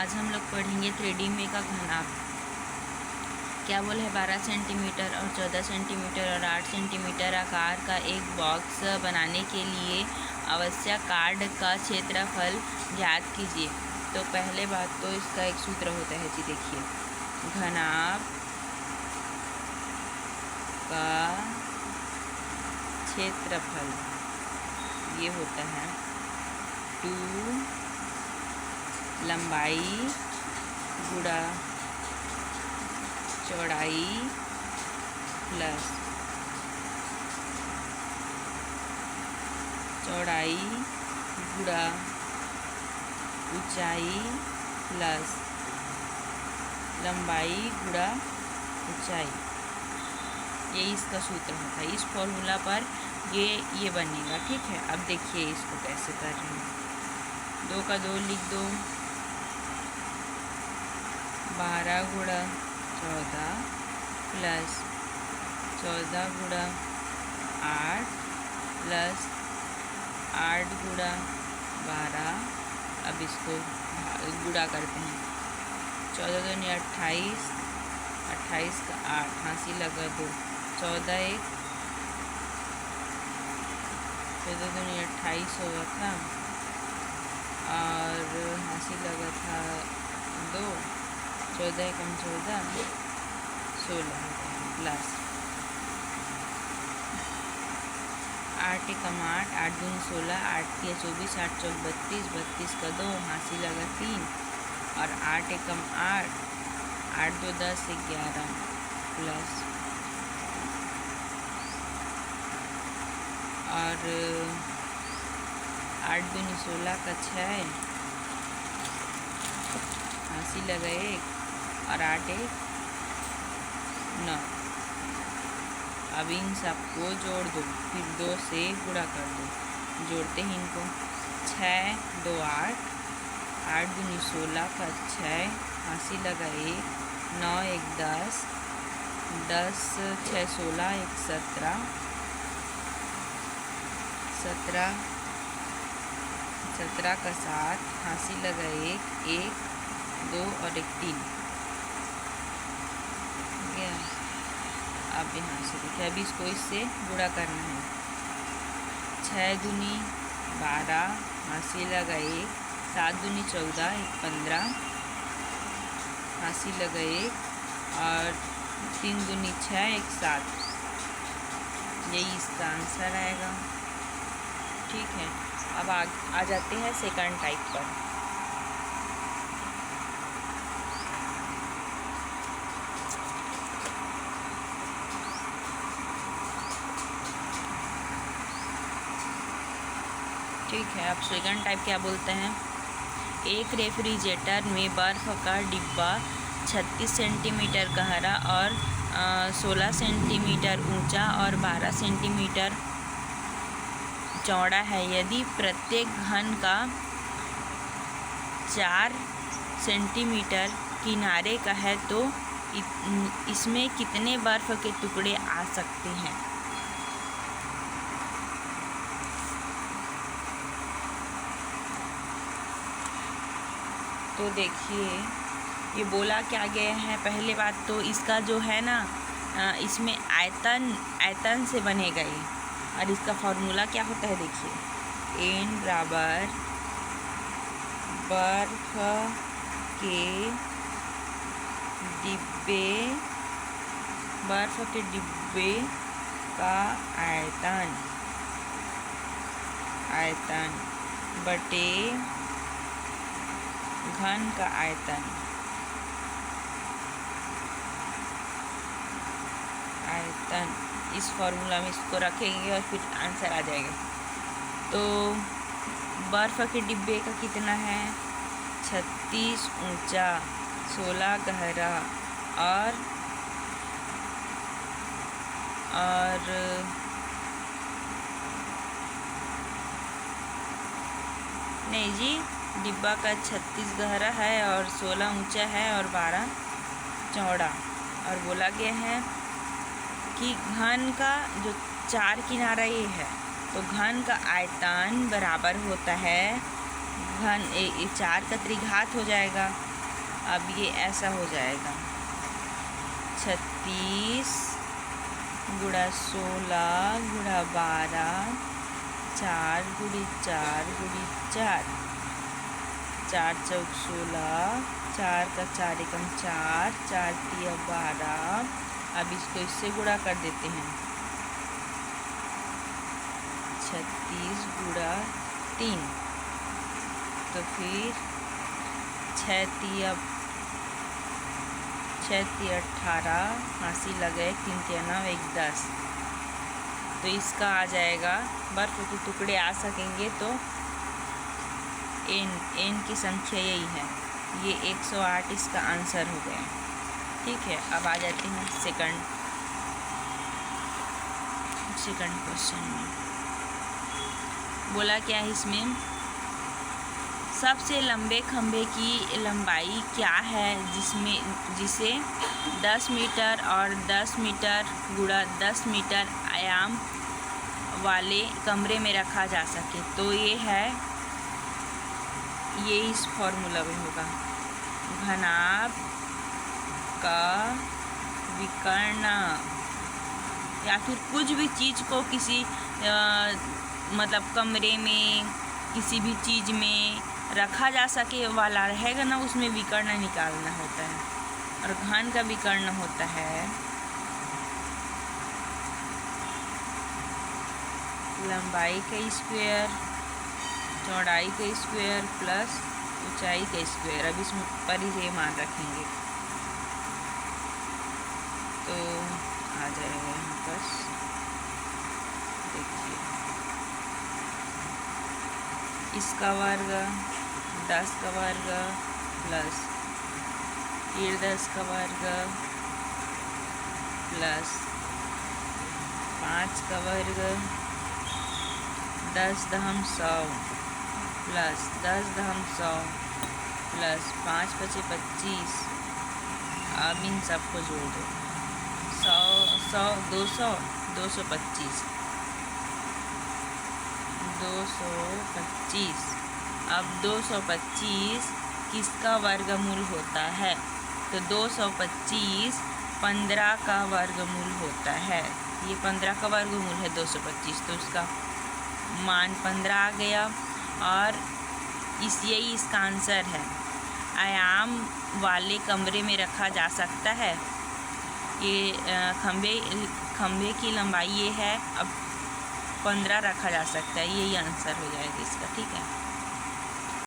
आज हम लोग पढ़ेंगे 3D में का घनाभ। क्या बोला है 12 सेंटीमीटर और 14 सेंटीमीटर और 8 सेंटीमीटर आकार का एक बॉक्स बनाने के लिए आवश्यक कार्ड का क्षेत्रफल ज्ञात कीजिए। तो पहले बात तो इसका एक सूत्र होता है जी, देखिए घनाभ का क्षेत्रफल ये होता है 2 लंबाई गुणा चौड़ाई प्लस चौड़ाई गुणा ऊंचाई प्लस लंबाई गुणा ऊंचाई, ये इसका सूत्र होता है। इस फॉर्मूला पर ये बनेगा, ठीक है। अब देखिए इसको कैसे कर रहे हैं। 2 का 2 लिख दो, 12 गुणा 14 प्लस 14 गुणा 8 प्लस 8 गुणा 12। अब इसको गुणा करते हैं। 14 दूनी 28, 28 का 8, हाँसी लगा दो, 14 एक 14 दूनी 28 हुआ था और हाँसी लगा था 2, 14 एकम 14, 16 प्लस 8 एकम 8, 8 दूनी 16, 8 के 24, 8 चौक 32, 32 का 2, हाँसी लगा 3 और 8 एकम 8, 8 2 10 11 प्लस और 8 दूनी 16 का 6, हाँसी लगा 1 और 8 1 9। अब इन सबको जोड़ दो, फिर 2 से गुणा कर दो। जोड़ते हैं इनको, 6 2 8, 8 दूनी 16 का 6, हाँसी लगा 1, 9 1 10, 10 6 16 1 17, 17 का 7, हाँसी लगा 1 1 2 और 1 3। अब यहाँ से देखिए, अभी इसको इससे गुणा करना है। 6 दूनी 12, हाँसी लगा 1, 7 दूनी 14 1 15, हाँसी लगा 1 और 3 दूनी 6 1 7। यही इसका आंसर आएगा, ठीक है। अब आ जाते हैं सेकंड टाइप पर। ठीक है, अब सेकंड टाइप क्या बोलते हैं। एक रेफ्रिजरेटर में बर्फ़ का डिब्बा 36 सेंटीमीटर गहरा और 16 सेंटीमीटर ऊंचा और 12 सेंटीमीटर चौड़ा है। यदि प्रत्येक घन का 4 सेंटीमीटर किनारे का है तो इसमें कितने बर्फ़ के टुकड़े आ सकते हैं। तो देखिए ये बोला क्या गया है। पहले बात तो इसका जो है ना, इसमें आयतन से बनेगा ये, और इसका फॉर्मूला क्या होता है देखिए, n बराबर बर्फ के डिब्बे का आयतन बटे घन का आयतन इस फॉर्मूला में इसको रखेंगे और फिर आंसर आ जाएगा। तो बर्फ़ के डिब्बे का कितना है, 36 ऊंचा, 16 गहरा और नहीं जी, डिब्बा का 36 गहरा है और 16 ऊंचा है और 12 चौड़ा। और बोला गया है कि घन का जो 4 किनारा ये है, तो घन का आयतन बराबर होता है घन 4 का त्रिघात हो जाएगा अब ये ऐसा हो जाएगा 36 गुणा 16 गुणा 12, 4 गुणी 4 गुणी 4, 4 चौक 16, 4 का 4 एकम 4, 4 तिया 12। अब इसको इससे गुणा कर देते हैं 36 गुणा 3, तो फिर 6 तिया 18, हाँसी लगे 3 तिया 9, 1 10। तो इसका आ जाएगा, बर्फ के टुकड़े आ सकेंगे तो एन की संख्या यही है, ये 108 इसका आंसर हो गया। ठीक है, अब आ जाते हैं सेकंड क्वेश्चन में। बोला क्या है इसमें, सबसे लंबे खंभे की लंबाई क्या है जिसे 10 मीटर और 10 मीटर गुणा 10 मीटर आयाम वाले कमरे में रखा जा सके। तो ये इस फॉर्मूला में होगा, घनाभ का विकर्ण, या फिर कुछ भी चीज़ को किसी मतलब कमरे में किसी भी चीज़ में रखा जा सके वाला रहेगा ना, उसमें विकर्ण निकालना होता है। और घन का विकर्ण होता है लंबाई का स्क्वायर, चौड़ाई का स्क्वायर प्लस ऊंचाई का स्क्वायर। अब इसमें पर ही मान रखेंगे तो आ जाएगा यहाँ पर, देखिए इसका वर्ग 10 का वर्ग प्लस 10 का वर्ग प्लस 5 का वर्ग 10 दहम 100 प्लस 10 दहम 100 प्लस 5 पचे 25। अब इन सबको जोड़ दो, 100 200 225 225। अब 225 किसका वर्गमूल होता है, तो 225 15 का वर्गमूल होता है। ये 15 का वर्गमूल है 225, तो उसका मान 15 आ गया। और यही इसका आंसर है, आयाम वाले कमरे में रखा जा सकता है। ये खंभे की लंबाई ये है, अब 15 रखा जा सकता है, यही आंसर हो जाएगा इसका। ठीक है।